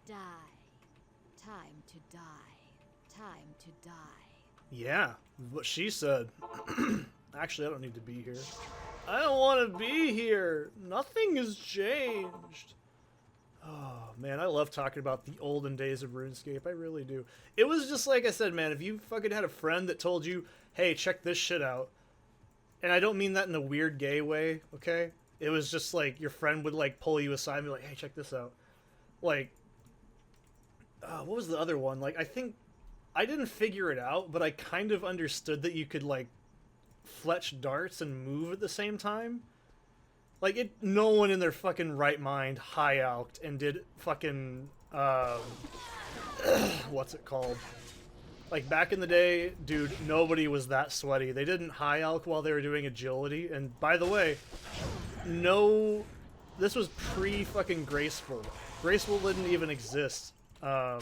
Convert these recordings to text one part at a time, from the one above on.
Die. Time to die. Time to die. Yeah, what she said. Actually, I don't need to be here. I don't want to be here. Nothing has changed. Oh, man, I love talking about the olden days of RuneScape. I really do. It was just like I said, man, if you fucking had a friend that told you, hey, check this shit out. And I don't mean that in a weird gay way, okay? It was just like your friend would like pull you aside and be like, hey, check this out. Like, what was the other one? Like, I think I didn't figure it out, but I kind of understood that you could like fletch darts and move at the same time. Like, no one in their fucking right mind high-alked and did fucking, what's it called? Like, back in the day, dude, nobody was that sweaty. They didn't high-alk while they were doing agility. And, by the way, this was pre-fucking Graceful. Graceful didn't even exist. The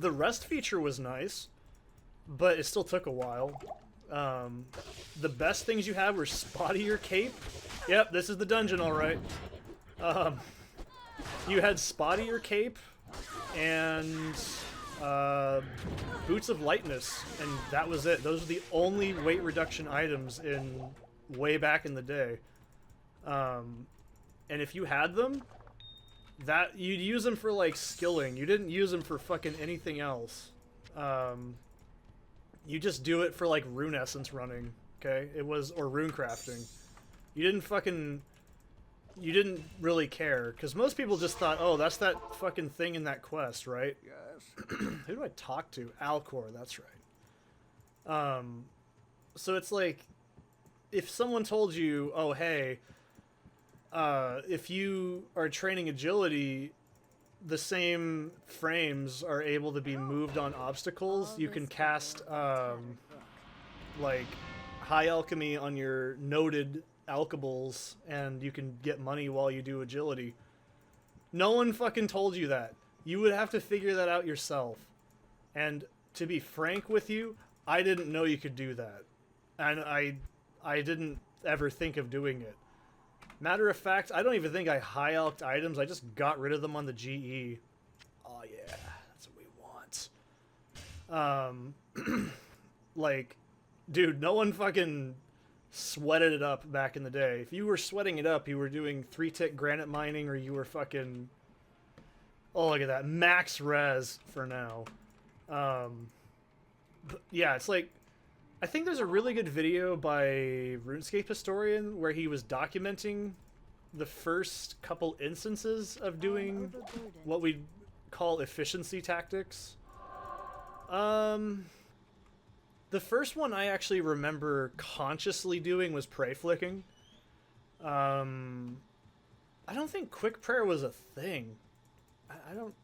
rest feature was nice, but it still took a while. The best things you had were Spottier Cape. Yep, this is the dungeon, alright. You had Spottier Cape and Boots of Lightness, and that was it. Those were the only weight reduction items in way back in the day. And if you had them, you'd use them for like skilling. You didn't use them for fucking anything else. You just do it for like rune essence running, okay? Or rune crafting. You didn't really care, because most people just thought, oh, that's that fucking thing in that quest, right? Yes. Who do I talk to? Alcor, that's right. So it's like, if someone told you, oh, hey, if you are training agility, the same frames are able to be moved on obstacles. You can cast, like, high alchemy on your noted alchables, and you can get money while you do agility. No one fucking told you that. You would have to figure that out yourself. And to be frank with you, I didn't know you could do that. And I didn't ever think of doing it. Matter of fact, I don't even think I high-alked items. I just got rid of them on the GE. Oh yeah, that's what we want. Like, dude, no one fucking sweated it up back in the day. If you were sweating it up, you were doing 3-tick granite mining, or you were fucking... Oh, look at that. Max res for now. But yeah, it's like... I think there's a really good video by RuneScape Historian where he was documenting the first couple instances of doing what we call efficiency tactics. The first one I actually remember consciously doing was pray flicking. I don't think quick prayer was a thing. I don't...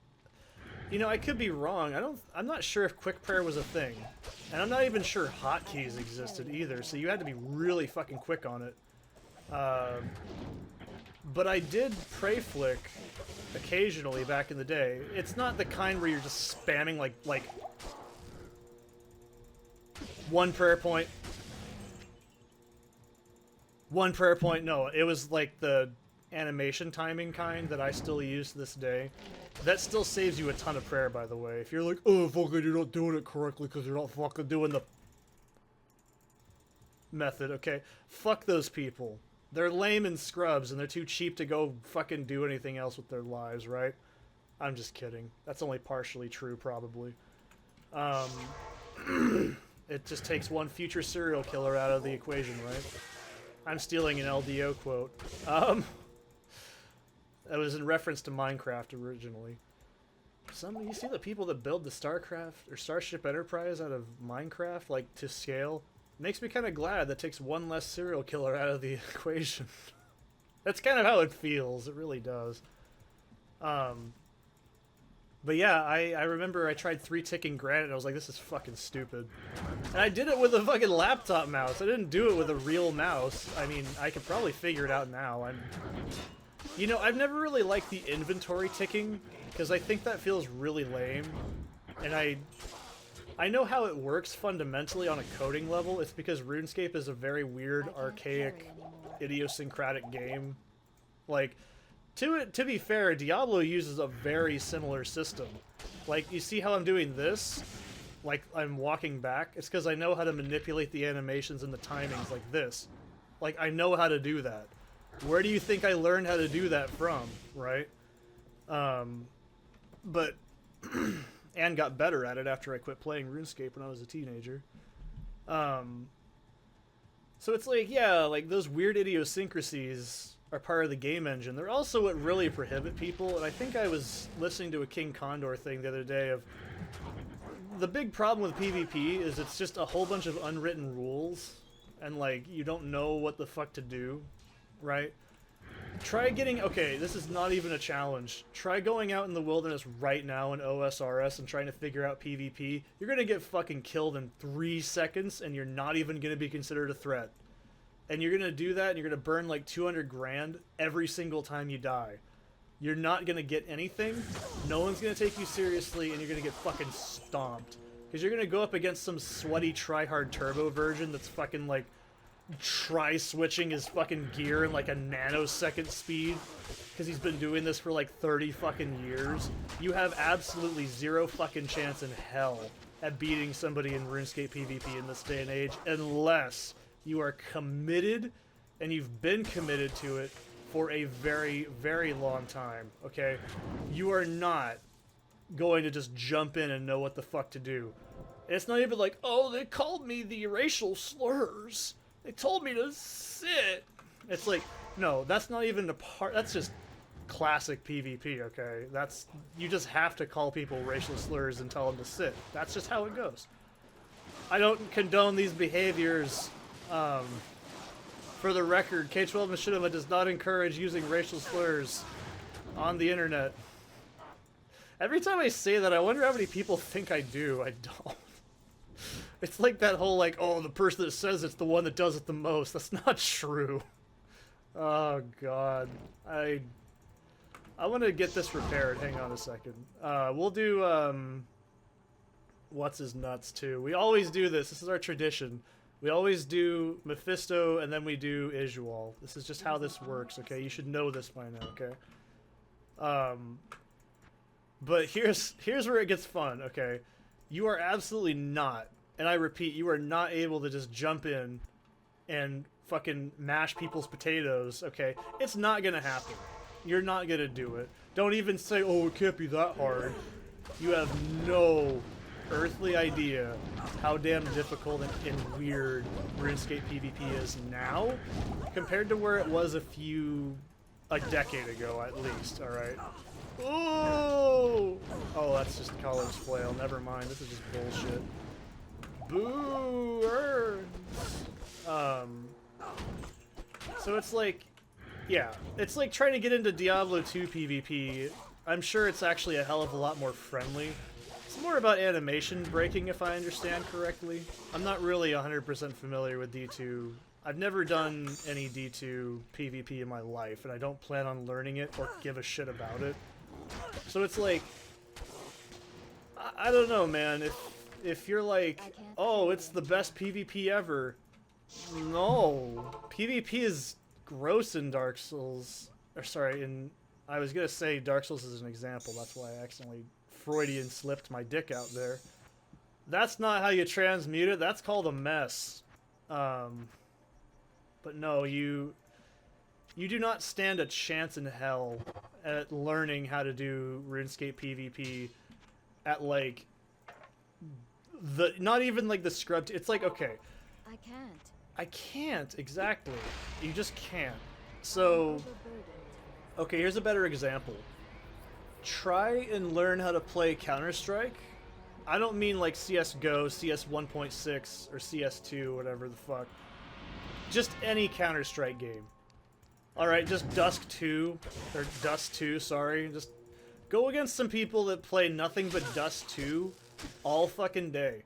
You know, I could be wrong. I'm not sure if quick prayer was a thing. And I'm not even sure hotkeys existed either, so you had to be really fucking quick on it. But I did pray flick occasionally back in the day. It's not the kind where you're just spamming like one prayer point. One prayer point, no. It was like the animation timing kind that I still use to this day. That still saves you a ton of prayer, by the way. If you're like, oh, fucking, you're not doing it correctly because you're not fucking doing the method, okay? Fuck those people. They're lame and scrubs, and they're too cheap to go fucking do anything else with their lives, right? I'm just kidding. That's only partially true, probably. It just takes one future serial killer out of the equation, right? I'm stealing an LDO quote. That was in reference to Minecraft originally. You see the people that build the StarCraft or Starship Enterprise out of Minecraft, like, to scale? Makes me kind of glad that takes one less serial killer out of the equation. That's kind of how it feels. It really does. But yeah, I remember I tried 3-ticking granite and I was like, this is fucking stupid. And I did it with a fucking laptop mouse. I didn't do it with a real mouse. I mean, I could probably figure it out now. You know, I've never really liked the inventory ticking, because I think that feels really lame. And I know how it works fundamentally on a coding level. It's because RuneScape is a very weird, archaic, idiosyncratic game. Like, To be fair, Diablo uses a very similar system. Like, you see how I'm doing this? Like, I'm walking back? It's because I know how to manipulate the animations and the timings like this. Like, I know how to do that. Where do you think I learned how to do that from, right? But... and got better at it after I quit playing RuneScape when I was a teenager. So it's like, yeah, like, those weird idiosyncrasies are part of the game engine. They're also what really prohibit people, and I think I was listening to a King Condor thing the other day of... The big problem with PvP is it's just a whole bunch of unwritten rules, and, like, you don't know what the fuck to do, right? Try getting... Okay, this is not even a challenge. Try going out in the wilderness right now in OSRS and trying to figure out PvP. You're gonna get fucking killed in 3 seconds, and you're not even gonna be considered a threat. And you're gonna do that, and you're gonna burn like 200 grand every single time you die. You're not gonna get anything, no one's gonna take you seriously, and you're gonna get fucking stomped. Because you're gonna go up against some sweaty tryhard turbo version that's fucking like try-switching his fucking gear in like a nanosecond speed. Because he's been doing this for like 30 fucking years. You have absolutely zero fucking chance in hell at beating somebody in RuneScape PvP in this day and age, unless you are committed, and you've been committed to it for a very, very long time, okay? You are not going to just jump in and know what the fuck to do. It's not even like, oh, they called me the racial slurs. They told me to sit. It's like, no, that's not even a part, that's just classic PvP, okay? That's, you just have to call people racial slurs and tell them to sit. That's just how it goes. I don't condone these behaviors. For the record, K-12 Machinima does not encourage using racial slurs on the internet. Every time I say that, I wonder how many people think I do. I don't. It's like that whole, like, oh, the person that says it's the one that does it the most. That's not true. Oh, God. I want to get this repaired. Hang on a second. We'll do, what's his nuts, too. We always do this. This is our tradition. We always do Mephisto, and then we do Isual. This is just how this works, okay? You should know this by now, okay? But here's where it gets fun, okay? You are absolutely not, and I repeat, you are not able to just jump in and fucking mash people's potatoes, okay? It's not gonna happen. You're not gonna do it. Don't even say, oh, it can't be that hard. You have no earthly idea how damn difficult and weird RuneScape PvP is now compared to where it was a decade ago at least, alright? Oh! Oh, that's just college flail. Never mind. This is just bullshit. Boo! So it's like, yeah, it's like trying to get into Diablo 2 PvP. I'm sure it's actually a hell of a lot more friendly. It's more about animation breaking, if I understand correctly. I'm not really 100% familiar with D2. I've never done any D2 PvP in my life, and I don't plan on learning it or give a shit about it. So it's like, I don't know, man. If you're like, oh, it's the best PvP ever. No. PvP is gross in Dark Souls. Or sorry, I was going to say Dark Souls is an example. That's why I accidentally Freudian slipped my dick out there. That's not how you transmute it. That's called a mess. But no, you do not stand a chance in hell at learning how to do RuneScape PvP at like not even like the scrub. It's like, okay, I can't exactly. You just can't. So, okay, here's a better example. Try and learn how to play Counter-Strike. I don't mean like CSGO, CS 1.6, or CS2, whatever the fuck. Just any Counter-Strike game. Alright, just Dust 2, sorry. Just go against some people that play nothing but Dust 2 all fucking day.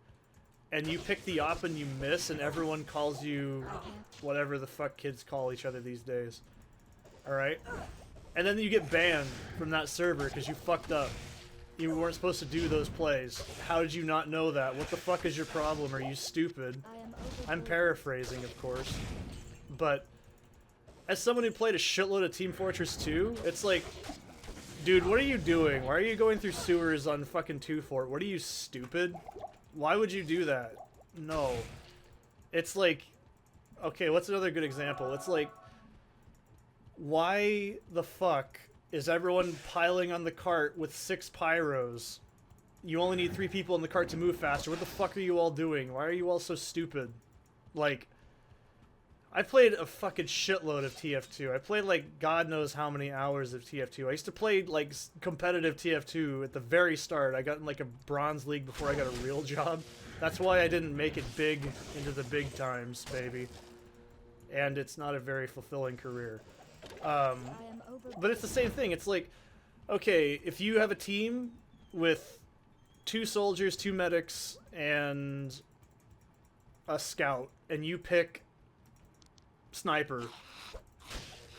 And you pick the op and you miss, and everyone calls you whatever the fuck kids call each other these days. Alright? And then you get banned from that server because you fucked up. You weren't supposed to do those plays. How did you not know that? What the fuck is your problem? Are you stupid? I'm paraphrasing, of course. But as someone who played a shitload of Team Fortress 2, it's like, dude, what are you doing? Why are you going through sewers on fucking 2 Fort? What are you, stupid? Why would you do that? No. It's like, okay, what's another good example? It's like, why the fuck is everyone piling on the cart with 6 pyros? You only need 3 people in the cart to move faster. What the fuck are you all doing? Why are you all so stupid? Like, I played a fucking shitload of TF2. I played like God knows how many hours of TF2. I used to play like competitive TF2 at the very start. I got in like a bronze league before I got a real job. That's why I didn't make it big into the big times, baby. And it's not a very fulfilling career. But it's the same thing. It's like, okay, if you have a team with 2 soldiers, 2 medics, and a scout, and you pick sniper,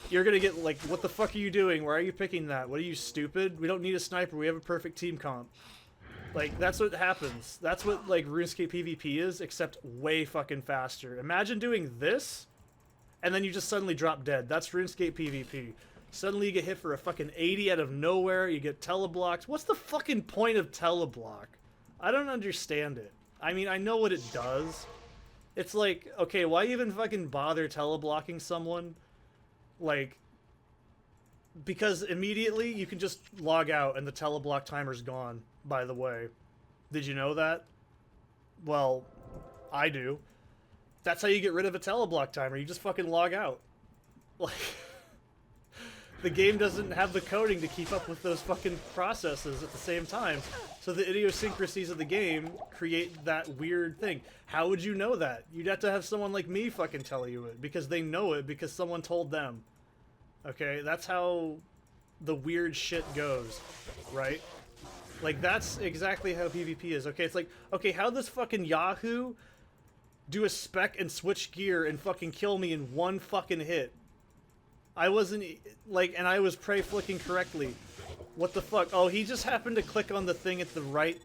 you're gonna get like, what the fuck are you doing? Why are you picking that? What are you, stupid? We don't need a sniper. We have a perfect team comp. Like, that's what happens. That's what like RuneScape PvP is, except way fucking faster. Imagine doing this, and then you just suddenly drop dead. That's RuneScape PvP. Suddenly you get hit for a fucking 80 out of nowhere. You get teleblocked. What's the fucking point of teleblock? I don't understand it. I mean, I know what it does. It's like, okay, why even fucking bother teleblocking someone? Like, because immediately you can just log out and the teleblock timer's gone, by the way. Did you know that? Well, I do. That's how you get rid of a teleblock timer. You just fucking log out. Like, the game doesn't have the coding to keep up with those fucking processes at the same time. So the idiosyncrasies of the game create that weird thing. How would you know that? You'd have to have someone like me fucking tell you it, because they know it because someone told them. Okay, that's how the weird shit goes, right? Like, that's exactly how PvP is. Okay, it's like, okay, how does fucking Yahoo do a spec and switch gear and fucking kill me in one fucking hit? I wasn't, like, and I was prey flicking correctly. What the fuck? Oh, he just happened to click on the thing at the right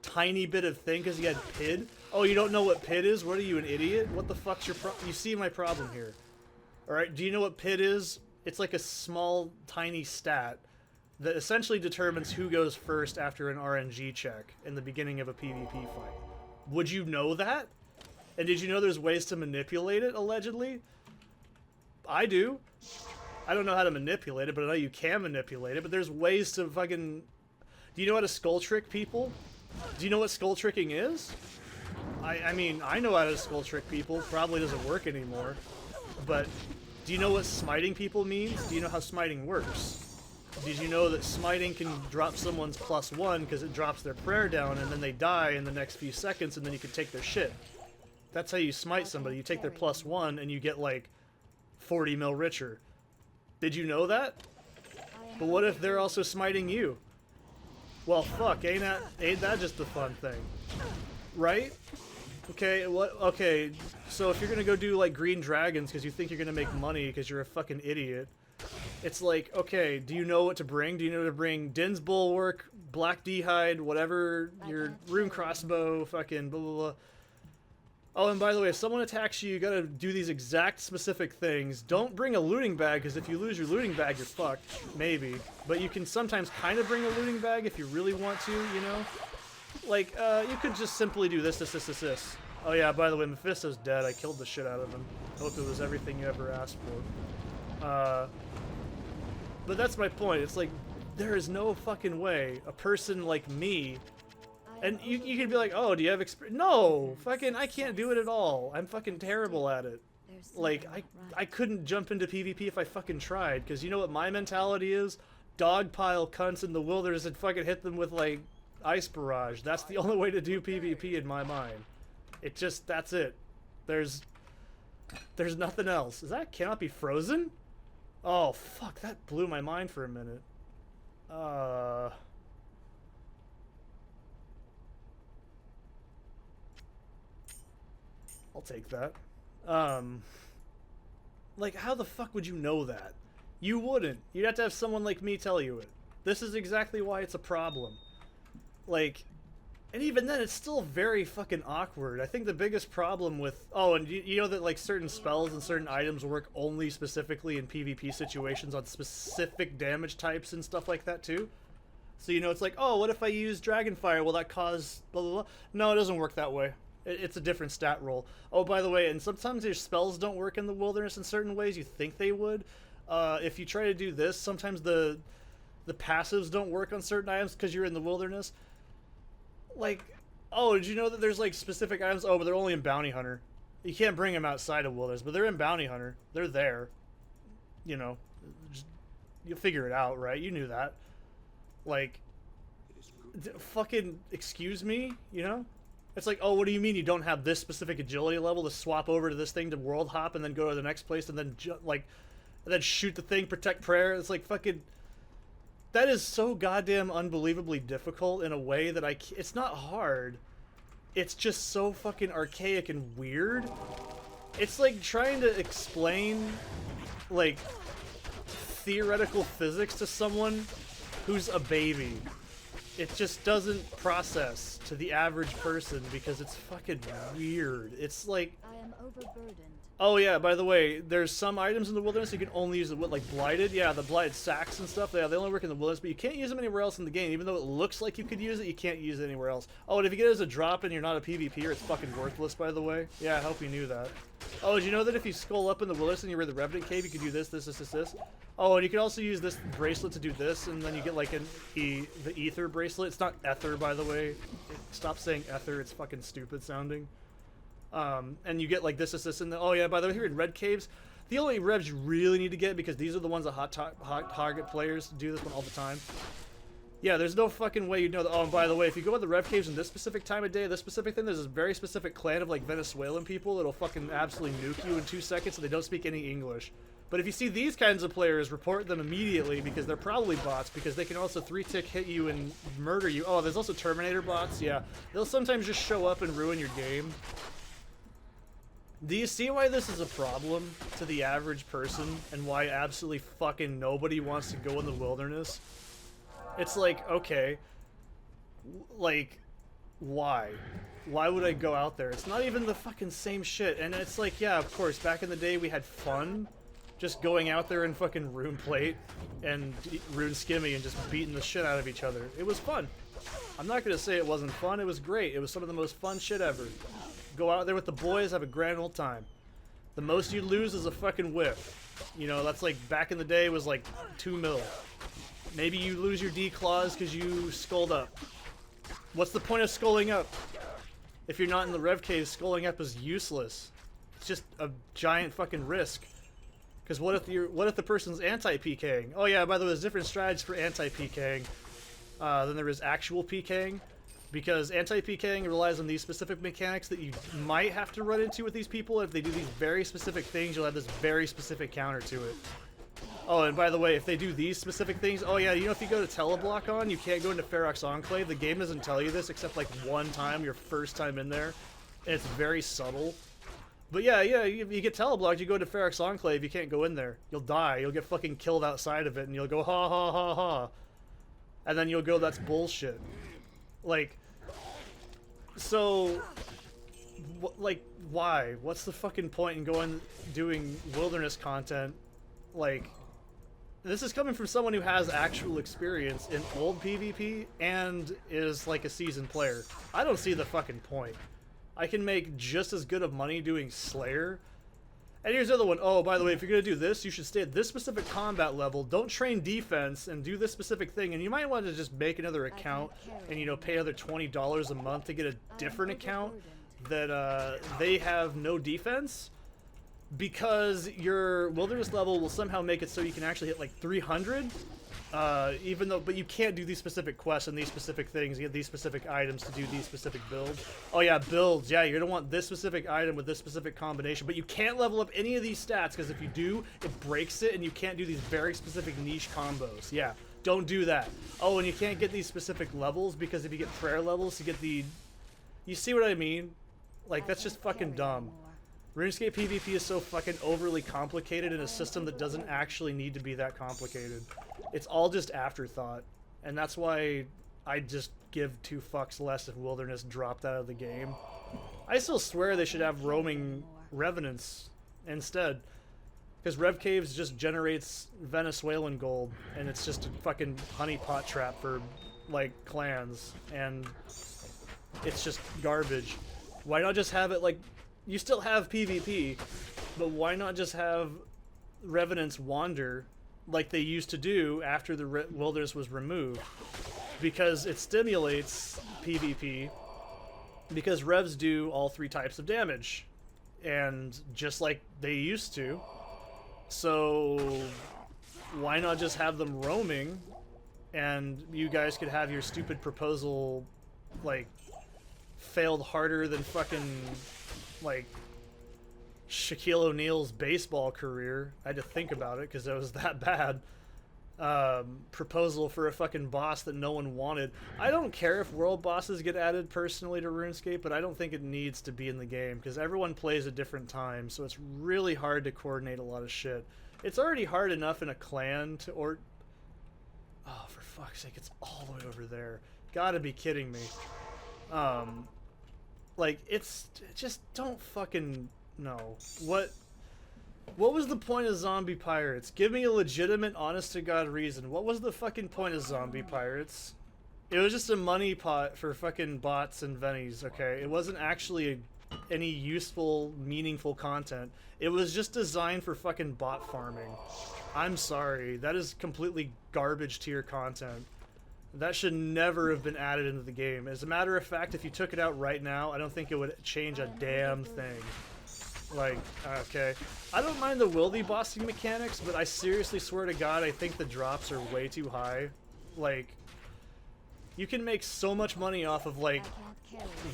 tiny bit of thing because he had PID? Oh, you don't know what PID is? What are you, an idiot? What the fuck's your problem? You see my problem here. Alright, do you know what PID is? It's like a small, tiny stat that essentially determines who goes first after an RNG check in the beginning of a PvP fight. Would you know that? And did you know there's ways to manipulate it, allegedly? I do. I don't know how to manipulate it, but I know you can manipulate it, but there's ways to fucking... Do you know how to skull trick people? Do you know what skull tricking is? I mean, I know how to skull trick people. Probably doesn't work anymore. But do you know what smiting people means? Do you know how smiting works? Did you know that smiting can drop someone's +1 because it drops their prayer down and then they die in the next few seconds and then you can take their shit? That's how you smite somebody. You take their +1 and you get like 40 mil richer. Did you know that? But what if they're also smiting you? Well, fuck, ain't that just a fun thing? Right? Okay, what? Okay, so if you're gonna go do like green dragons because you think you're gonna make money because you're a fucking idiot, it's like, okay, do you know what to bring? Do you know to bring Din's Bulwark, Black D'hide, whatever, your rune crossbow, fucking blah blah blah. Oh, and by the way, if someone attacks you, you gotta do these exact specific things. Don't bring a looting bag, because if you lose your looting bag, you're fucked. Maybe. But you can sometimes kind of bring a looting bag if you really want to, you know? Like, you could just simply do this. Oh yeah, by the way, Mephisto's dead. I killed the shit out of him. Hope it was everything you ever asked for. But that's my point. It's like, there is no fucking way a person like me... And you could be like, oh, do you have experience? No! Fucking, I can't do it at all. I'm fucking terrible at it. Like, I couldn't jump into PvP if I fucking tried, because you know what my mentality is? Dogpile cunts in the wilderness and fucking hit them with, like, ice barrage. That's the only way to do PvP in my mind. It just, that's it. There's nothing else. Is that cannot be frozen? Oh, fuck, that blew my mind for a minute. I'll take that. Like, how the fuck would you know that? You wouldn't. You'd have to have someone like me tell you it. This is exactly why it's a problem. Like, And even then, it's still very fucking awkward. I think the biggest problem with... Oh, and you know that, like, certain spells and certain items work only specifically in PvP situations on specific damage types and stuff like that, too? So, you know, it's like, oh, what if I use Dragonfire? Will that cause blah, blah, blah? No, it doesn't work that way. It's a different stat roll. Oh, by the way, and sometimes your spells don't work in the wilderness in certain ways you think they would. If you try to do this, sometimes the passives don't work on certain items because you're in the wilderness. Like, oh, did you know that there's, like, specific items? Oh, but they're only in Bounty Hunter. You can't bring them outside of Wilderness, but they're in Bounty Hunter. They're there. You know, just, you'll figure it out, right? You knew that. Like, fucking excuse me, you know? It's like, oh, what do you mean you don't have this specific agility level to swap over to this thing to world hop and then go to the next place and then, and then shoot the thing, protect prayer? It's like, fucking... That is so goddamn unbelievably difficult in a way that it's not hard. It's just so fucking archaic and weird. It's like trying to explain, like, theoretical physics to someone who's a baby. It just doesn't process to the average person because it's fucking weird. It's like... I am overburdened. Oh yeah, by the way, there's some items in the wilderness you can only use like Blighted. Yeah, the Blighted sacks and stuff, yeah, they only work in the wilderness, but you can't use them anywhere else in the game. Even though it looks like you could use it, you can't use it anywhere else. Oh, and if you get it as a drop and you're not a PvPer, it's fucking worthless, by the way. Yeah, I hope you knew that. Oh, did you know that if you skull up in the wilderness and you're in the Revenant Cave, you can do this, this, this, this, this? Oh, and you can also use this bracelet to do this, and then you get like the Ether bracelet. It's not Ether, by the way. Stop saying Ether, it's fucking stupid sounding. And you get like this, and the, oh yeah, by the way, here in Red Caves, the only revs you really need to get, because these are the ones that hot target players do this one all the time. Yeah, there's no fucking way you know that. Oh, and by the way, if you go to the Rev Caves in this specific time of day, this specific thing, there's this very specific clan of like Venezuelan people that'll fucking absolutely nuke you in 2 seconds and they don't speak any English. But if you see these kinds of players, report them immediately because they're probably bots, because they can also 3-tick hit you and murder you. Oh, there's also Terminator bots, yeah. They'll sometimes just show up and ruin your game. Do you see why this is a problem to the average person and why absolutely fucking nobody wants to go in the wilderness? It's like, okay, like, why? Why would I go out there? It's not even the fucking same shit. And it's like, yeah, of course, back in the day we had fun just going out there and fucking rune plate and rune skimmy and just beating the shit out of each other. It was fun. I'm not gonna say it wasn't fun. It was great. It was some of the most fun shit ever. Go out there with the boys, have a grand old time. The most you lose is a fucking whiff. You know, that's like, back in the day was like 2 mil. Maybe you lose your D-claws because you skulled up. What's the point of sculling up? If you're not in the Rev Cave, sculling up is useless. It's just a giant fucking risk. Because what if the person's anti-PKing? Oh yeah, by the way, there's different strategies for anti-PKing than there is actual PKing. Because anti-PKing relies on these specific mechanics that you might have to run into with these people. If they do these very specific things, you'll have this very specific counter to it. Oh, and by the way, if they do these specific things, oh yeah, you know, if you go to Teleblock on, you can't go into Ferox Enclave. The game doesn't tell you this except like one time, your first time in there. And it's very subtle. But yeah, you get Teleblocked, you go to Ferox Enclave, you can't go in there. You'll die. You'll get fucking killed outside of it, and you'll go, ha ha ha ha. And then you'll go, that's bullshit. Like... So, like, why? What's the fucking point in going doing wilderness content? Like, this is coming from someone who has actual experience in old PvP and is like a seasoned player. I don't see the fucking point. I can make just as good of money doing Slayer. And here's the other one. Oh, by the way, if you're going to do this, you should stay at this specific combat level. Don't train defense and do this specific thing. And you might want to just make another account and, you know, pay another $20 a month to get a different account that they have no defense. Because your wilderness level will somehow make it so you can actually hit like 300. Even though, but you can't do these specific quests and these specific things. You get these specific items to do these specific builds. Oh yeah, builds. Yeah, you're gonna want this specific item with this specific combination, but you can't level up any of these stats because if you do, it breaks it, and you can't do these very specific niche combos. Yeah, don't do that. Oh, and you can't get these specific levels because if you get prayer levels, you get the. You see what I mean? Like, that's just fucking dumb. RuneScape PvP is so fucking overly complicated in a system that doesn't actually need to be that complicated. It's all just afterthought. And that's why I'd just give 2 fucks less if Wilderness dropped out of the game. I still swear they should have roaming revenants instead. Because Rev Caves just generates Venezuelan gold, and it's just a fucking honeypot trap for, like, clans, and it's just garbage. Why not just have it, like, you still have PvP, but why not just have Revenants wander like they used to do after the Wilderness was removed? Because it stimulates PvP, because Revs do all 3 types of damage, and just like they used to. So why not just have them roaming, and you guys could have your stupid proposal, like, failed harder than fucking, like, Shaquille O'Neal's baseball career. I had to think about it because it was that bad. Proposal for a fucking boss that no one wanted. I don't care if world bosses get added personally to RuneScape, but I don't think it needs to be in the game because everyone plays at different times, so it's really hard to coordinate a lot of shit. It's already hard enough in a clan to oh, for fuck's sake, it's all the way over there. Gotta be kidding me. Like, it's just don't fucking know. What was the point of zombie pirates? Give me a legitimate, honest-to-God reason. What was the fucking point of zombie pirates? It was just a money pot for fucking bots and vennies, okay? It wasn't actually any useful, meaningful content. It was just designed for fucking bot farming. I'm sorry. That is completely garbage tier content. That should never have been added into the game. As a matter of fact, if you took it out right now, I don't think it would change a damn thing. Like, okay. I don't mind the wildy bossing mechanics, but I seriously swear to God, I think the drops are way too high. Like, you can make so much money off of, like,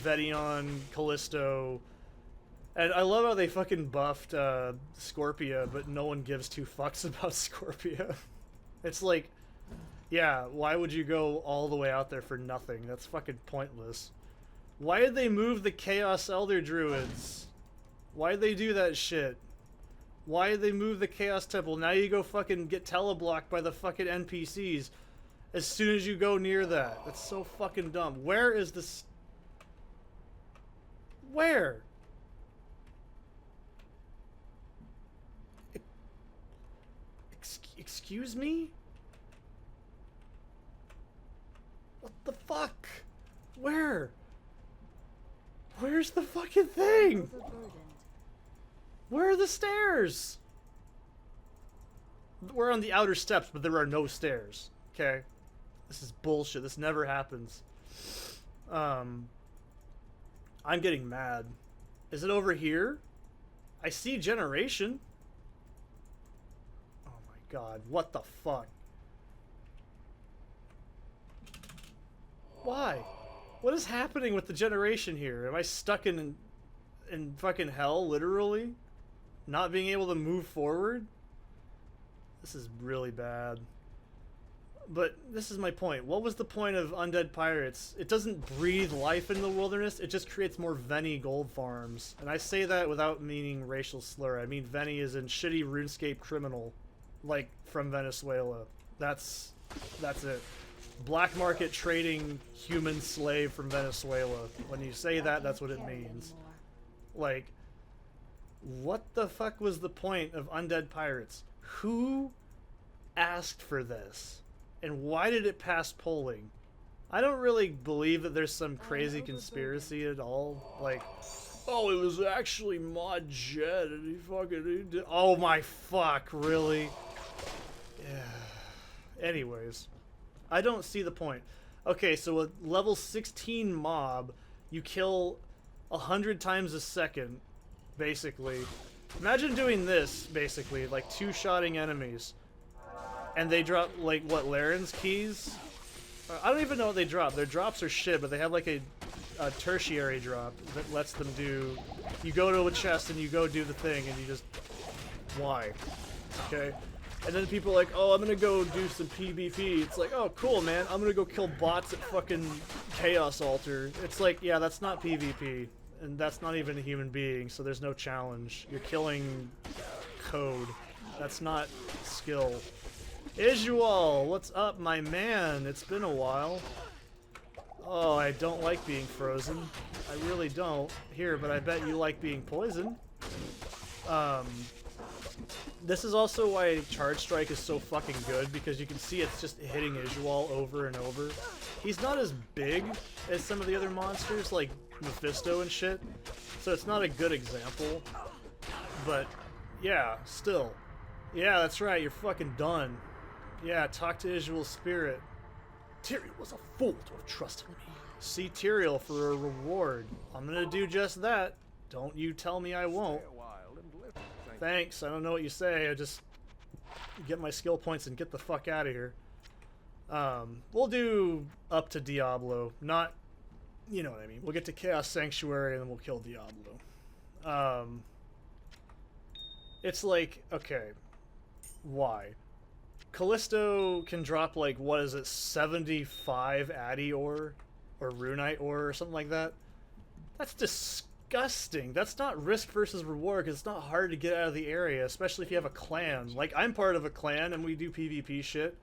Vedion, Callisto, and I love how they fucking buffed Scorpia, but no one gives 2 fucks about Scorpia. It's like, yeah, why would you go all the way out there for nothing? That's fucking pointless. Why did they move the Chaos Elder Druids? Why did they do that shit? Why did they move the Chaos Temple? Now you go fucking get teleblocked by the fucking NPCs as soon as you go near that. That's so fucking dumb. Where is this? Where? Excuse me? What the fuck? Where? Where's the fucking thing? Where are the stairs? We're on the outer steps, but there are no stairs. Okay? This is bullshit. This never happens. I'm getting mad. Is it over here? I see generation. Oh my god. What the fuck? Why? What is happening with the generation here? Am I stuck in fucking hell, literally? Not being able to move forward? This is really bad. But this is my point. What was the point of Undead Pirates? It doesn't breathe life in the wilderness, it just creates more Venny gold farms. And I say that without meaning racial slur. I mean Venny is in shitty RuneScape criminal. Like, from Venezuela. That's it. Black market trading human slave from Venezuela. When you say that, that's what it means. Like, what the fuck was the point of Undead Pirates? Who asked for this? And why did it pass polling? I don't really believe that there's some crazy conspiracy at all. Like, oh, it was actually Mod Jet and he did. Oh my fuck, really? Yeah. Anyways. I don't see the point. Okay, so a level 16 mob, you kill 100 times a second, basically. Imagine doing this, basically, like 2-shotting enemies. And they drop, like, what, Laren's keys? I don't even know what they drop. Their drops are shit, but they have, like, a tertiary drop that lets them do... You go to a chest and you go do the thing, and you just... Why? Okay? And then people are like, oh, I'm gonna go do some PvP. It's like, oh, cool, man. I'm gonna go kill bots at fucking Chaos Altar. It's like, yeah, that's not PvP. And that's not even a human being, so there's no challenge. You're killing code. That's not skill. Isual, what's up, my man? It's been a while. Oh, I don't like being frozen. I really don't. Here, but I bet you like being poisoned. This is also why Charge Strike is so fucking good, because you can see it's just hitting Isual over and over. He's not as big as some of the other monsters, like Mephisto and shit, so it's not a good example. But, yeah, still. Yeah, that's right, you're fucking done. Yeah, talk to Isual's spirit. Tyrael was a fool to have trusted me. See Tyrael for a reward. I'm gonna do just that. Don't you tell me I won't. Thanks, I don't know what you say, I just get my skill points and get the fuck out of here. We'll do up to Diablo, not, you know what I mean. We'll get to Chaos Sanctuary and then we'll kill Diablo. It's like, okay, why? Callisto can drop like, what is it, 75 Addy ore? Or Runite ore or something like that? That's disgusting. That's not risk versus reward, because it's not hard to get out of the area, especially if you have a clan. Like, I'm part of a clan and we do PvP shit.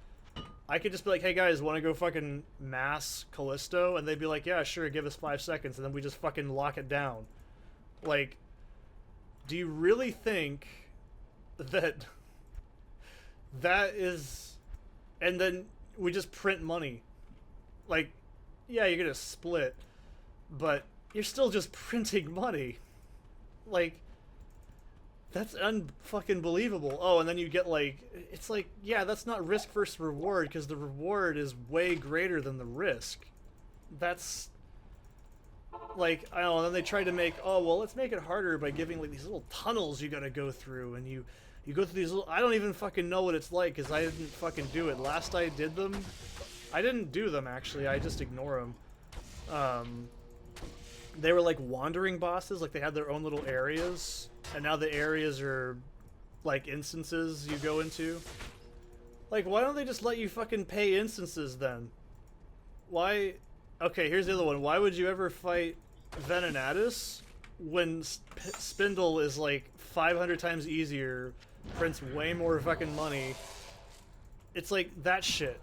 I could just be like, hey guys, want to go fucking mass Callisto? And they'd be like, yeah, sure, give us 5 seconds, and then we just fucking lock it down. Like, do you really think that that is... And then we just print money. Like, yeah, you're gonna split, but you're still just printing money. Like, that's unfucking believable. Oh, and then you get like, it's like, yeah, that's not risk versus reward, because the reward is way greater than the risk. That's like, I don't know, then they tried to make, oh, well, let's make it harder by giving like these little tunnels you gotta go through, and you go through these little, I don't even fucking know what it's like, because I didn't fucking do it. Last I did them, I didn't do them, actually. I just ignore them. They were like wandering bosses. Like, they had their own little areas. And now the areas are like instances you go into. Like, why don't they just let you fucking pay instances then? Why? Okay, here's the other one. Why would you ever fight Venenatus when Spindle is like 500 times easier, prints way more fucking money? It's like that shit.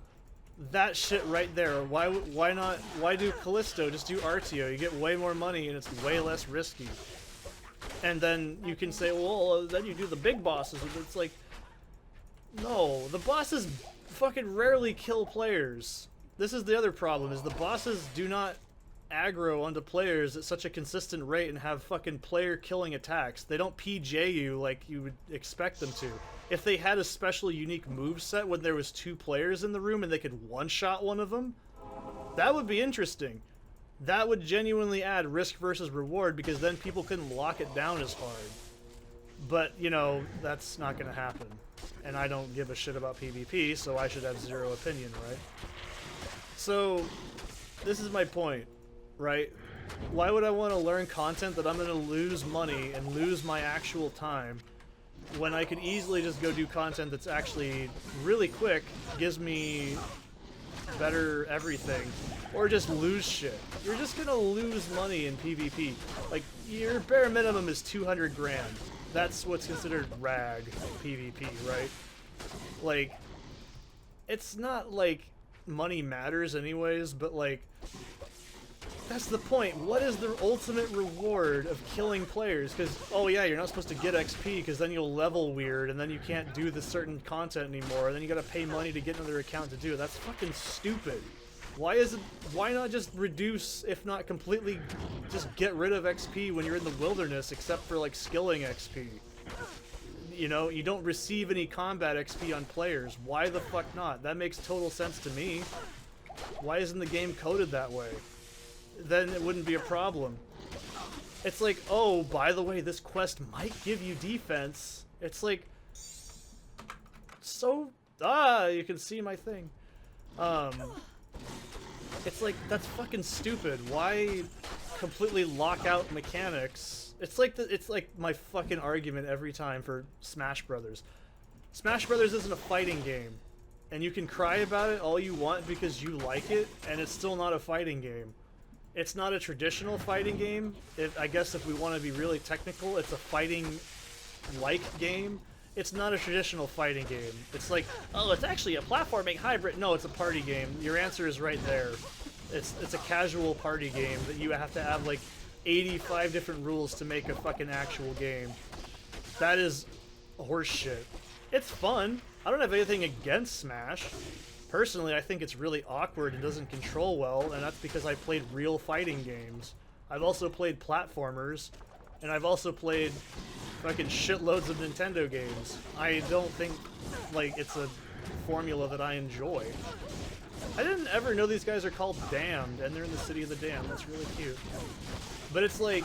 That shit right there. Why not? Why do Callisto? Just do Artio. You get way more money and it's way less risky. And then you can say, well, then you do the big bosses. It's like, no, the bosses fucking rarely kill players. This is the other problem, is the bosses do not aggro onto players at such a consistent rate and have fucking player killing attacks. They don't PJ you like you would expect them to. If they had a special unique moveset when there was 2 players in the room and they could one-shot one of them, that would be interesting. That would genuinely add risk versus reward, because then people couldn't lock it down as hard. But, you know, that's not going to happen. And I don't give a shit about PvP, so I should have zero opinion, right? So, this is my point, right? Why would I want to learn content that I'm going to lose money and lose my actual time, when I could easily just go do content that's actually really quick, gives me better everything, or just lose shit? You're just gonna lose money in PvP. Like, your bare minimum is 200 grand. That's what's considered rag PvP, right? Like, it's not like money matters anyways, but like, that's the point. What is the ultimate reward of killing players? Because, oh yeah, you're not supposed to get XP, because then you'll level weird, and then you can't do this certain content anymore, and then you gotta pay money to get another account to do it. That's fucking stupid. Why not just reduce, if not completely, just get rid of XP when you're in the wilderness, except for like skilling XP? You know, you don't receive any combat XP on players. Why the fuck not? That makes total sense to me. Why isn't the game coded that way? Then it wouldn't be a problem. It's like, oh, by the way, this quest might give you defense. It's like, so, you can see my thing. It's like, that's fucking stupid. Why completely lock out mechanics? It's like my fucking argument every time for Smash Brothers. Smash Brothers isn't a fighting game, and you can cry about it all you want because you like it, and it's still not a fighting game. It's not a traditional fighting game. I guess if we want to be really technical, it's a fighting-like game. It's not a traditional fighting game. It's like, oh, it's actually a platforming hybrid. No, it's a party game. Your answer is right there. It's a casual party game that you have to have like 85 different rules to make a fucking actual game. That is horseshit. It's fun. I don't have anything against Smash. Personally, I think it's really awkward and doesn't control well, and that's because I played real fighting games. I've also played platformers, and I've also played fucking shitloads of Nintendo games. I don't think, like, it's a formula that I enjoy. I didn't ever know these guys are called Damned, and they're in the City of the Damned. That's really cute. But it's like,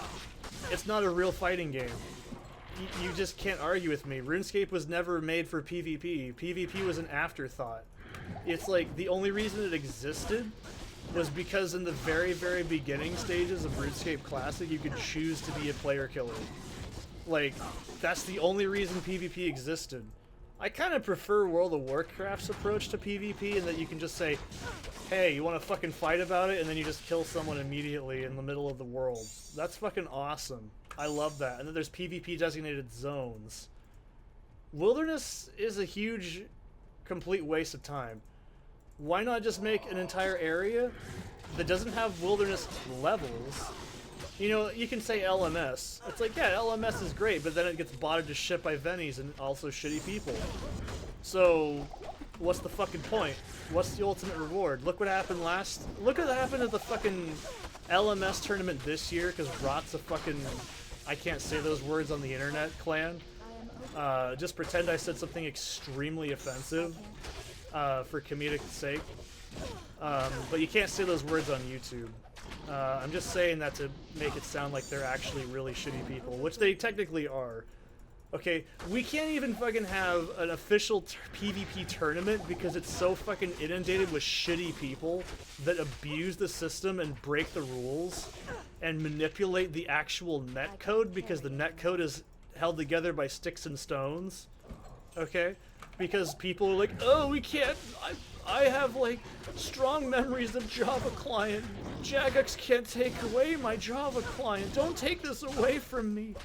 it's not a real fighting game. You just can't argue with me. RuneScape was never made for PvP. PvP was an afterthought. It's like, the only reason it existed was because in the very, very beginning stages of RuneScape Classic, you could choose to be a player killer. Like, that's the only reason PvP existed. I kind of prefer World of Warcraft's approach to PvP in that you can just say, hey, you want to fucking fight about it? And then you just kill someone immediately in the middle of the world. That's fucking awesome. I love that. And then there's PvP designated zones. Wilderness is a huge, complete waste of time. Why not just make an entire area that doesn't have wilderness levels? You know, you can say LMS. It's like, yeah, LMS is great, but then it gets botted to shit by Vennies and also shitty people. So, what's the fucking point? What's the ultimate reward? Look what happened look what happened at the fucking LMS tournament this year, because Rot's a fucking, I can't say those words on the internet, clan. Just pretend I said something extremely offensive for comedic sake. But you can't say those words on YouTube. I'm just saying that to make it sound like they're actually really shitty people, which they technically are. Okay, we can't even fucking have an official PvP tournament because it's so fucking inundated with shitty people that abuse the system and break the rules and manipulate the actual netcode because the netcode is held together by sticks and stones. Okay? Because people are like, oh, we can't, I have, like, strong memories of Java client. Jagex can't take away my Java client. Don't take this away from me.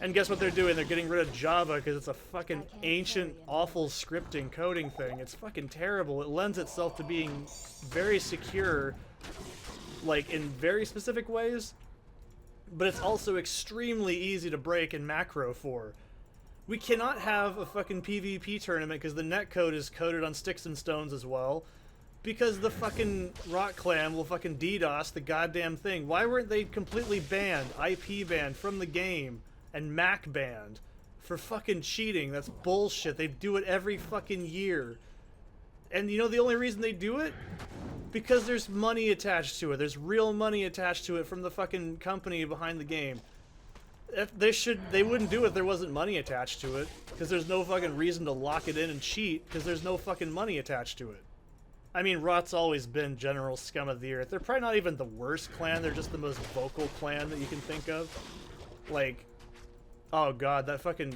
And guess what they're doing? They're getting rid of Java because it's a fucking ancient, awful scripting coding thing. It's fucking terrible. It lends itself to being very secure, like, in very specific ways. But it's also extremely easy to break and macro for. We cannot have a fucking PvP tournament because the netcode is coded on sticks and stones as well. Because the fucking Rock Clan will fucking DDoS the goddamn thing. Why weren't they completely banned, IP banned from the game, and Mac banned for fucking cheating? That's bullshit. They do it every fucking year. And you know the only reason they do it? Because there's money attached to it. There's real money attached to it from the fucking company behind the game. They wouldn't do it if there wasn't money attached to it, because there's no fucking reason to lock it in and cheat, because there's no fucking money attached to it. I mean, Rot's always been general scum of the earth. They're probably not even the worst clan, they're just the most vocal clan that you can think of. Like, oh god, that fucking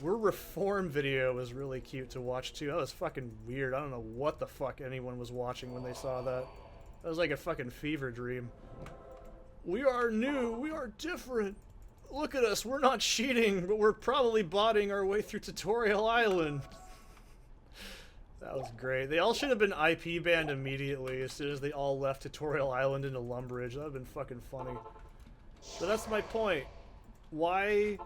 We're Reform video was really cute to watch too. That was fucking weird. I don't know what the fuck anyone was watching when they saw that. That was like a fucking fever dream. We are new, we are different. Look at us, we're not cheating, but we're probably botting our way through Tutorial Island. That was great. They all should have been IP banned immediately as soon as they all left Tutorial Island into Lumbridge. That would have been fucking funny. So that's my point. Why?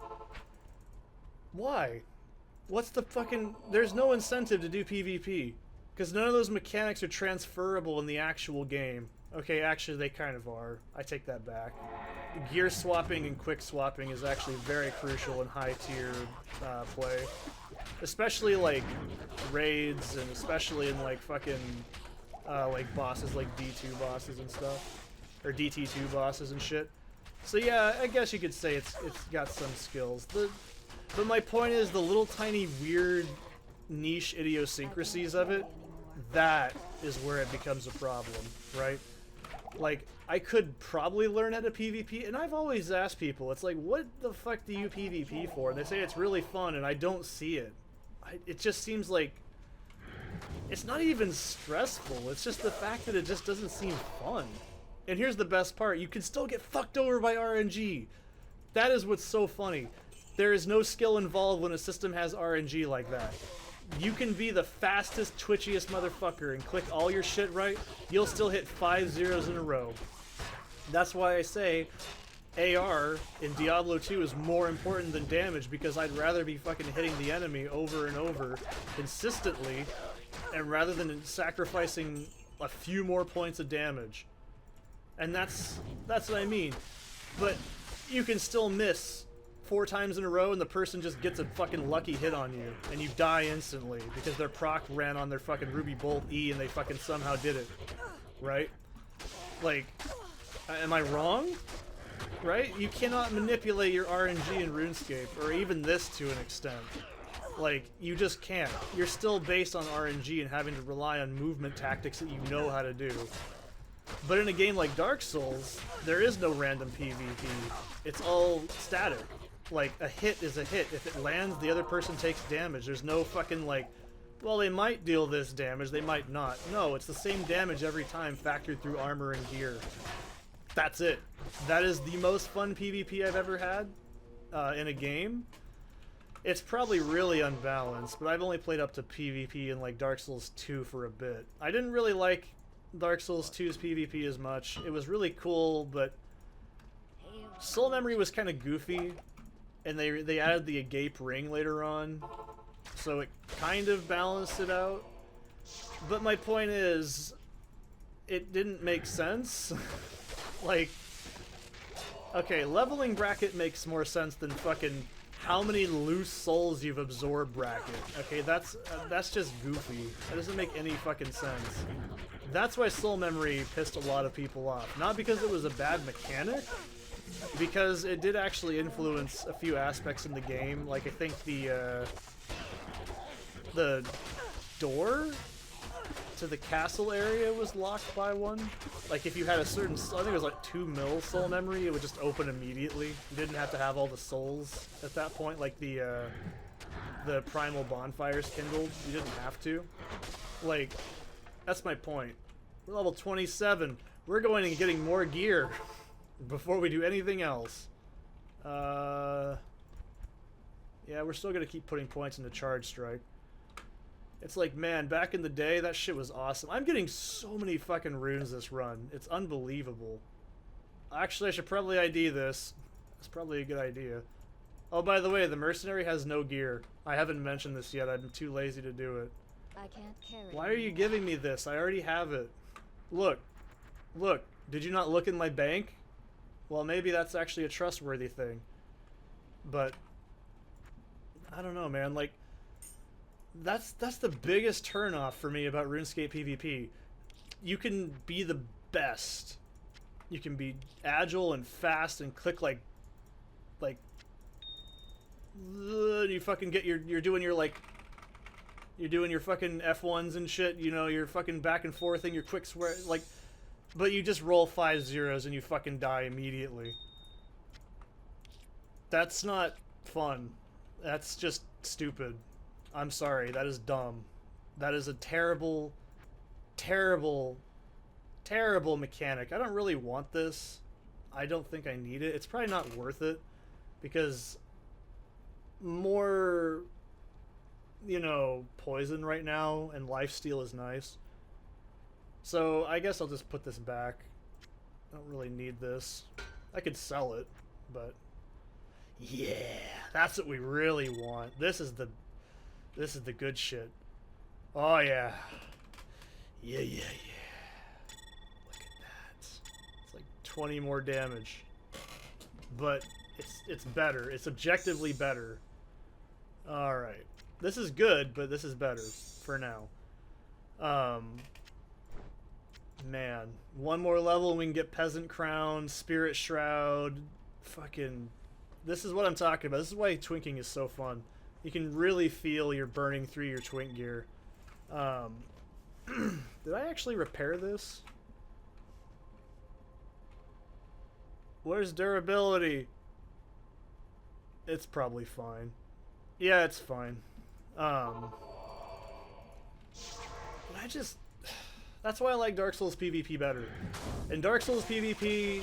What's the fucking... There's no incentive to do PvP. Because none of those mechanics are transferable in the actual game. Okay, actually they kind of are. I take that back. Gear swapping and quick swapping is actually very crucial in high tier play. Especially like raids and especially in like fucking like bosses like D2 bosses and stuff. Or DT2 bosses and shit. So yeah, I guess you could say it's got some skills. But my point is the little tiny weird niche idiosyncrasies of it, that is where it becomes a problem, right? Like, I could probably learn how to PvP, and I've always asked people, it's like, what the fuck do you PvP for? And they say it's really fun, and I don't see it. It just seems like, it's not even stressful, it's just the fact that it just doesn't seem fun. And here's the best part, you can still get fucked over by RNG. That is what's so funny. There is no skill involved when a system has RNG like that. You can be the fastest, twitchiest motherfucker and click all your shit right, you'll still hit 5 zeros in a row. That's why I say AR in Diablo 2 is more important than damage, because I'd rather be fucking hitting the enemy over and over consistently, and rather than sacrificing a few more points of damage. And that's what I mean. But you can still miss 4 times in a row and the person just gets a fucking lucky hit on you and you die instantly because their proc ran on their fucking Ruby Bolt E and they fucking somehow did it. Right? Like, am I wrong? Right? You cannot manipulate your RNG in RuneScape, or even this to an extent. Like, you just can't. You're still based on RNG and having to rely on movement tactics that you know how to do. But in a game like Dark Souls, there is no random PvP. It's all static. Like, a hit is a hit. If it lands, the other person takes damage. There's no fucking, like, well, they might deal this damage, they might not. No, it's the same damage every time, factored through armor and gear. That's it. That is the most fun PvP I've ever had in a game. It's probably really unbalanced, but I've only played up to PvP in like Dark Souls 2 for a bit. I didn't really like Dark Souls 2's PvP as much. It was really cool, but Soul Memory was kind of goofy, and they added the Agape Ring later on, so it kind of balanced it out. But my point is, it didn't make sense. Like, okay, leveling bracket makes more sense than fucking how many loose souls you've absorbed bracket. Okay, that's just goofy. That doesn't make any fucking sense. That's why Soul Memory pissed a lot of people off. Not because it was a bad mechanic, because it did actually influence a few aspects in the game. Like, I think the door to the castle area was locked by one. Like, if you had a certain, I think it was like 2 mil soul memory, it would just open immediately. You didn't have to have all the souls at that point, like the primal bonfires kindled. You didn't have to. Like, that's my point. We're level 27. We're going and getting more gear before we do anything else. Yeah, we're still gonna keep putting points into Charge Strike. It's like, man, back in the day, that shit was awesome. I'm getting so many fucking runes this run. It's unbelievable. Actually, I should probably ID this. That's probably a good idea. Oh, by the way, the mercenary has no gear. I haven't mentioned this yet. I'm too lazy to do it. I can't carry. Why are you giving me this? I already have it. Look. Look. Did you not look in my bank? Well, maybe that's actually a trustworthy thing. But I don't know, man. Like, that's the biggest turnoff for me about RuneScape PvP. You can be the best. You can be agile and fast and click like you fucking get you're doing your like you're doing your fucking F1s and shit, you know, you're fucking back and forthing, your quick swear, like, but you just roll 5 zeros and you fucking die immediately. That's not fun. That's just stupid. I'm sorry, that is dumb. That is a terrible, terrible, terrible mechanic. I don't really want this. I don't think I need it. It's probably not worth it, because more, you know, poison right now and lifesteal is nice. So I guess I'll just put this back. I don't really need this. I could sell it, but yeah, that's what we really want. This is the good shit. Oh yeah. Yeah. Look at that. It's like 20 more damage. But it's better. It's objectively better. Alright. This is good, but this is better for now. Man. One more level and we can get Peasant Crown, Spirit Shroud. Fucking, this is what I'm talking about. This is why twinking is so fun. You can really feel you're burning through your twink gear. Did I actually repair this? Where's durability? It's probably fine. Yeah, it's fine. But I just... That's why I like Dark Souls PvP better. In Dark Souls PvP,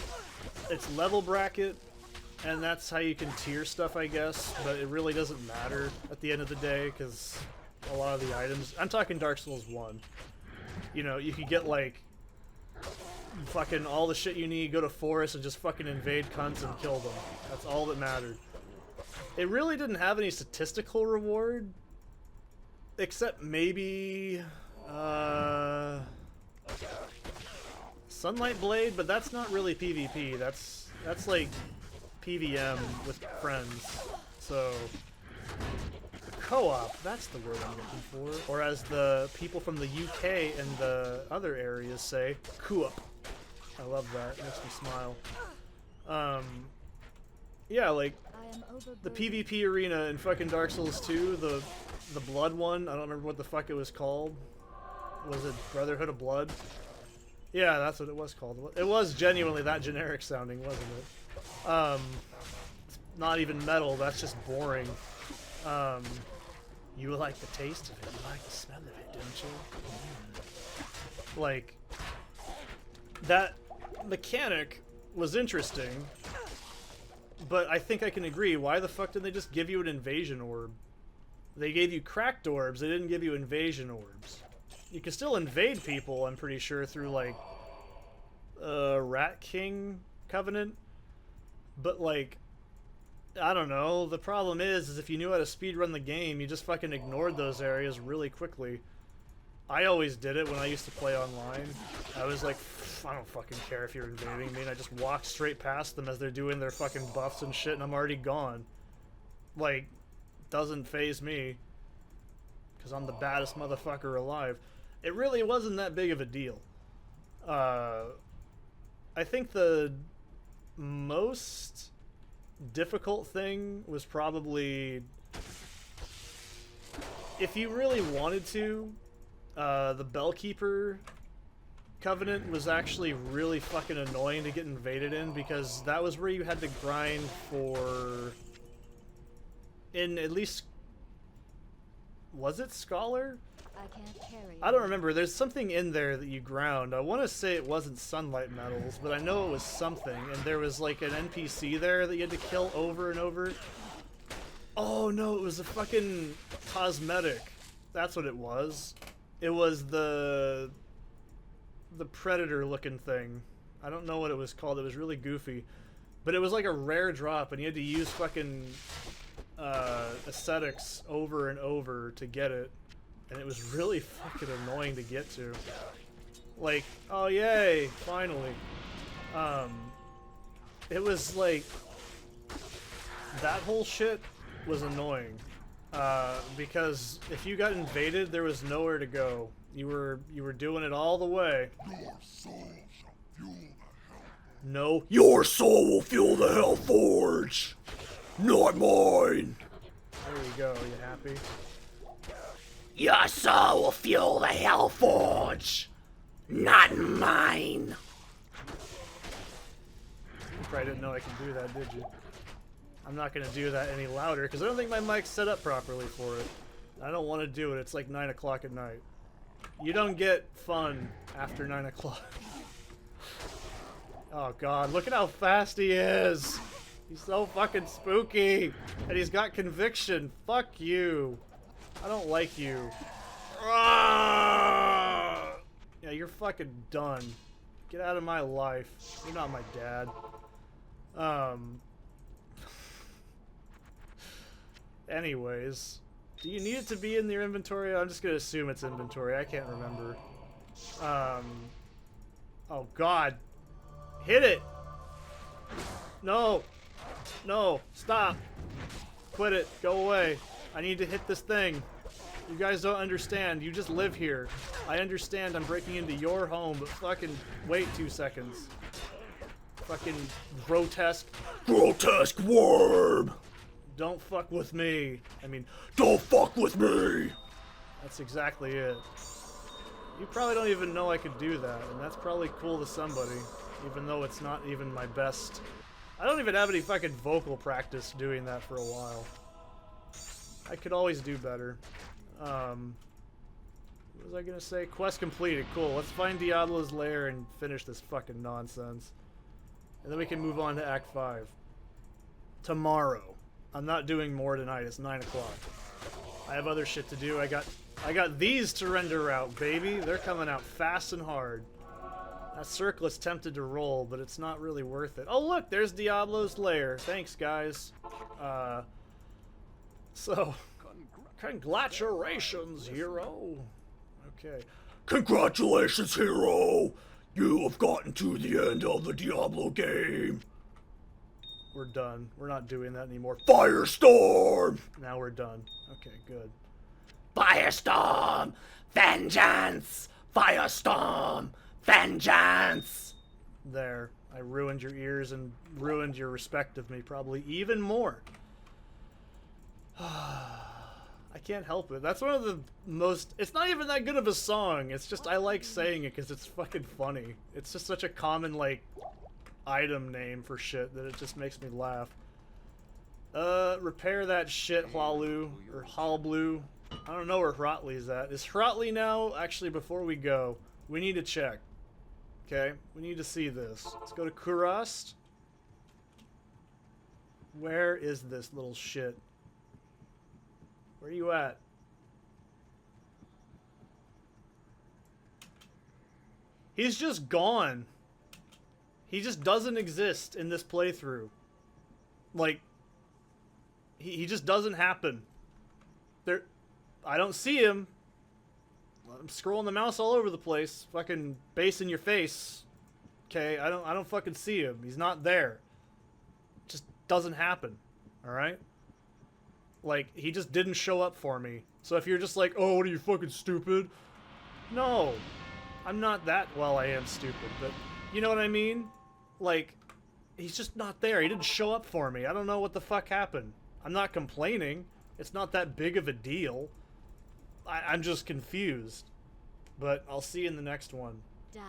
it's level bracket, and that's how you can tier stuff, I guess, but it really doesn't matter at the end of the day, because a lot of the items. I'm talking Dark Souls 1. You know, you could get like fucking all the shit you need, go to forest and just fucking invade cunts and kill them. That's all that mattered. It really didn't have any statistical reward, except maybe Sunlight Blade, but that's not really PvP. That's like PVM with friends. So co-op, that's the word I'm looking for. Or as the people from the UK and the other areas say, co-op. I love that. It makes me smile. Yeah, like the PvP arena in fucking Dark Souls 2, the blood one, I don't remember what the fuck it was called. Was it Brotherhood of Blood? Yeah, that's what it was called. It was genuinely that generic sounding, wasn't it? It's not even metal, that's just boring. You like the taste of it, you like the smell of it, don't you? Like, that mechanic was interesting, but I think I can agree, why the fuck didn't they just give you an invasion orb? They gave you cracked orbs, they didn't give you invasion orbs. You can still invade people, I'm pretty sure, through, like, Rat King Covenant. But, like, I don't know. The problem is if you knew how to speedrun the game, you just fucking ignored those areas really quickly. I always did it when I used to play online. I was like, I don't fucking care if you're invading me, and I just walked straight past them as they're doing their fucking buffs and shit, and I'm already gone. Like, doesn't faze me. Because I'm the baddest motherfucker alive. It really wasn't that big of a deal. I think the most difficult thing was probably, if you really wanted to, the Bellkeeper Covenant was actually really fucking annoying to get invaded in, because that was where you had to grind for, in at least, was it Scholar? I don't remember. There's something in there that you ground. I want to say it wasn't Sunlight Metals, but I know it was something. And there was like an NPC there that you had to kill over and over. Oh no, it was a fucking cosmetic. That's what it was. It was the predator looking thing. I don't know what it was called. It was really goofy. But it was like a rare drop, and you had to use fucking ascetics over and over to get it. And it was really fucking annoying to get to. Like, oh yay, finally. It was like, that whole shit was annoying. Because if you got invaded, there was nowhere to go. You were doing it all the way. No, your soul will fuel the Hellforge, not mine. There you go. You happy? Your soul will fuel the Hellforge, not mine. You probably didn't know I could do that, did you? I'm not going to do that any louder, because I don't think my mic's set up properly for it. I don't want to do it. It's like 9 o'clock at night. You don't get fun after 9 o'clock. Oh god, look at how fast he is! He's so fucking spooky! And he's got conviction. Fuck you. I don't like you. Yeah, you're fucking done. Get out of my life. You're not my dad. Anyways. Do you need it to be in your inventory? I'm just gonna assume it's inventory. I can't remember. Oh god. Hit it! No! No! Stop! Quit it. Go away. I need to hit this thing. You guys don't understand. You just live here. I understand I'm breaking into your home, but fucking wait 2 seconds. Fucking grotesque worm! Don't fuck with me. I mean, don't fuck with me! That's exactly it. You probably don't even know I could do that, and that's probably cool to somebody, even though it's not even my best. I don't even have any fucking vocal practice doing that for a while. I could always do better. What was I gonna say? Quest completed. Cool. Let's find Diablo's lair and finish this fucking nonsense. And then we can move on to Act 5. Tomorrow. I'm not doing more tonight. It's 9 o'clock. I have other shit to do. I got these to render out, baby. They're coming out fast and hard. That circle is tempted to roll, but it's not really worth it. Oh look, there's Diablo's lair. Thanks, guys. So, congratulations, hero. Okay. Congratulations, hero. You have gotten to the end of the Diablo game. We're done. We're not doing that anymore. Firestorm! Now we're done. Okay, good. Firestorm! Vengeance! Firestorm! Vengeance! There. I ruined your ears and ruined your respect of me probably even more. I can't help it. That's one of the most... It's not even that good of a song. It's just I like saying it because it's fucking funny. It's just such a common, like, item name for shit that it just makes me laugh. Repair that shit, Hlalu. Or Halblue. I don't know where Hrotley's at. Is Hrotley now? Actually, before we go, we need to check. Okay? We need to see this. Let's go to Kurast. Where is this little shit? Where are you at? He's just gone. He just doesn't exist in this playthrough. Like, he just doesn't happen. There, I don't see him. I'm scrolling the mouse all over the place. Fucking bass in your face. Okay, I don't fucking see him. He's not there. Just doesn't happen. Alright? Like, he just didn't show up for me. So if you're just like, oh, what are you, fucking stupid? No. I'm not that, well, I am stupid, but you know what I mean? Like, he's just not there. He didn't show up for me. I don't know what the fuck happened. I'm not complaining. It's not that big of a deal. I'm just confused. But I'll see you in the next one. Die.